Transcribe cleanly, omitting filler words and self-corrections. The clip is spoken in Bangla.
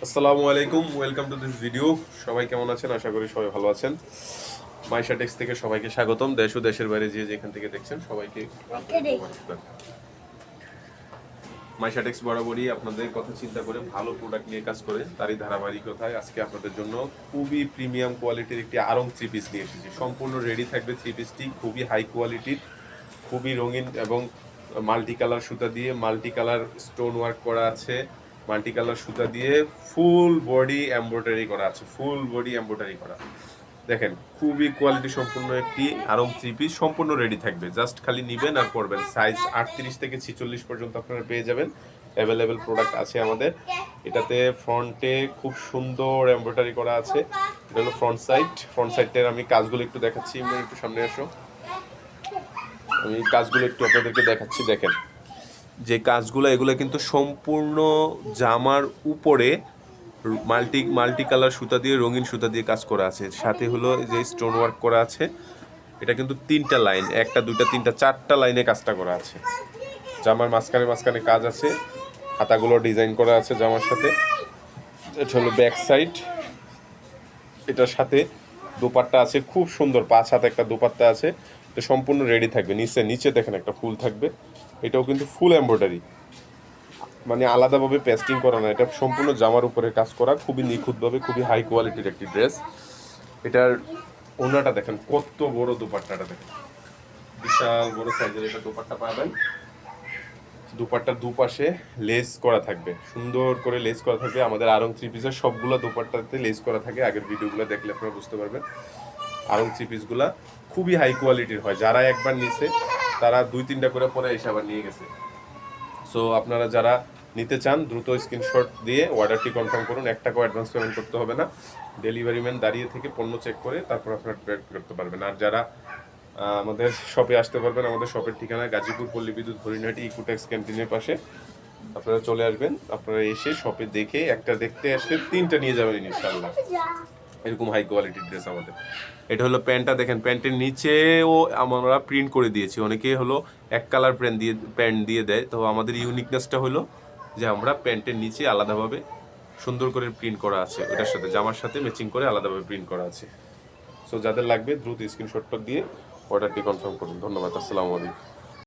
আসসালামু আলাইকুম, ওয়েলকাম টু দিস ভিডিও। সবাই কেমন আছেন? আশা করি সবাই ভালো আছেন। মাইশা টেক্স থেকে সবাইকে স্বাগতম। দেশ ও দেশের বাইরে যে যেখান থেকে দেখছেন সবাইকে মাইশা টেক্স বরাবরই আপনাদের কথা চিন্তা করে ভালো প্রোডাক্ট নিয়ে কাজ করে, তারই ধারাবাহিকতায় আজকে আপনাদের জন্য খুবই প্রিমিয়াম কোয়ালিটির একটি আরং থ্রি পিস নিয়ে এসেছি। সম্পূর্ণ রেডি থাকবে থ্রি পিসটি, খুবই হাই কোয়ালিটির, খুবই রঙিন এবং মাল্টি কালার সুতা দিয়ে মাল্টি কালার স্টোন ওয়ার্ক করা আছে। মাল্টি কালার সুতা দিয়ে ফুল বডি এমব্রয়ডারি করা আছে, ফুল বডি এমব্রয়ডারি করা। দেখেন খুবই কোয়ালিটি সম্পূর্ণ একটি আরং থ্রি পিস, সম্পূর্ণ রেডি থাকবে, জাস্ট খালি নিবেন আর পরবেন। সাইজ 38 থেকে 46 পর্যন্ত আপনারা পেয়ে যাবেন। অ্যাভেলেবেল প্রোডাক্ট আছে আমাদের। এটাতে ফ্রন্টে খুব সুন্দর এমব্রয়ডারি করা আছে। এটা হলো ফ্রন্ট সাইড। ফ্রন্ট সাইডের আমি কাজগুলো একটু দেখাচ্ছি। একটু সামনে আসো, আমি কাজগুলো একটু আপনাদেরকে দেখাচ্ছি। দেখেন যে কাজগুলো, এগুলো কিন্তু সম্পূর্ণ জামার উপরে মাল্টি কালার সুতা দিয়ে, রঙিন সুতা দিয়ে কাজ করা আছে। সাথে হলো যে স্টোন ওয়ার্ক করা আছে। এটা কিন্তু 3টা লাইন, 1টা 2টা 3টা 4টা লাইনে কাজটা করা আছে। জামার মাঝখানে কাজ আছে, হাতাগুলো ডিজাইন করা আছে জামার সাথে। এটা হলো ব্যাক সাইড। এটার সাথে দোপাট্টা আছে, খুব সুন্দর 5 হাত একটা দোপাট্টা আছে। এটা সম্পূর্ণ রেডি থাকবে। নিচে দেখেন একটা ফুল থাকবে, এটাও কিন্তু ফুল এমব্রয়ডারি, মানে আলাদাভাবে পেস্টিং করা না, এটা সম্পূর্ণ জামার উপরে কাজ করা, খুবই নিখুঁতভাবে, খুবই হাই কোয়ালিটির একটি ড্রেস। এটার ওড়নাটা দেখেন, কত বড় দোপাট্টাটা দেখেন, বিশাল বড় সাইজের এটা দোপাট্টা পাবেন। দোপাট্টার দুপাশে লেস করা থাকবে, সুন্দর করে লেস করা থাকবে। আমাদের আরং থ্রি পিসের সবগুলো দোপাট্টাতে লেস করা থাকে, আগের ভিডিওগুলো দেখলে আপনারা বুঝতে পারবেন। আরং থ্রি পিসগুলা খুবই হাই কোয়ালিটির হয়, যারা একবার নিছে তারা 2-3টা করে পরে এসে আবার নিয়ে গেছে। সো আপনারা যারা নিতে চান দ্রুত স্ক্রিনশট দিয়ে অর্ডারটি কনফার্ম করুন। 1 টাকাও অ্যাডভান্স পেমেন্ট করতে হবে না। ডেলিভারি ম্যান দাঁড়িয়ে থেকে পণ্য চেক করে তারপর আপনারা পেমেন্ট করতে পারবেন। আর যারা আমাদের শপে আসতে পারবেন, আমাদের শপের ঠিকানা গাজীপুর পল্লী বিদ্যুৎ হরিণহাটি ইকুটেক্স ক্যান্টিনের পাশে। আপনারা চলে আসবেন, আপনারা এসে শপে দেখে একটা দেখতে আসলে 3টা নিয়ে যাবেন ইনশাআল্লাহ। এরকম হাই কোয়ালিটির ড্রেস আমাদের। এটা হলো প্যান্টটা, দেখেন প্যান্টের নিচেও আমরা প্রিন্ট করে দিয়েছি। অনেকে হলো এক কালার প্যান্ট দিয়ে দেয়, তো আমাদের ইউনিকনেসটা হলো যে আমরা প্যান্টের নিচে আলাদাভাবে সুন্দর করে প্রিন্ট করা আছে, ওটার সাথে জামার সাথে ম্যাচিং করে আলাদাভাবে প্রিন্ট করা আছে। সো যাদের লাগবে দ্রুত স্ক্রিনশটটা দিয়ে অর্ডারটি কনফার্ম করুন। ধন্যবাদ, আসসালামু আলাইকুম।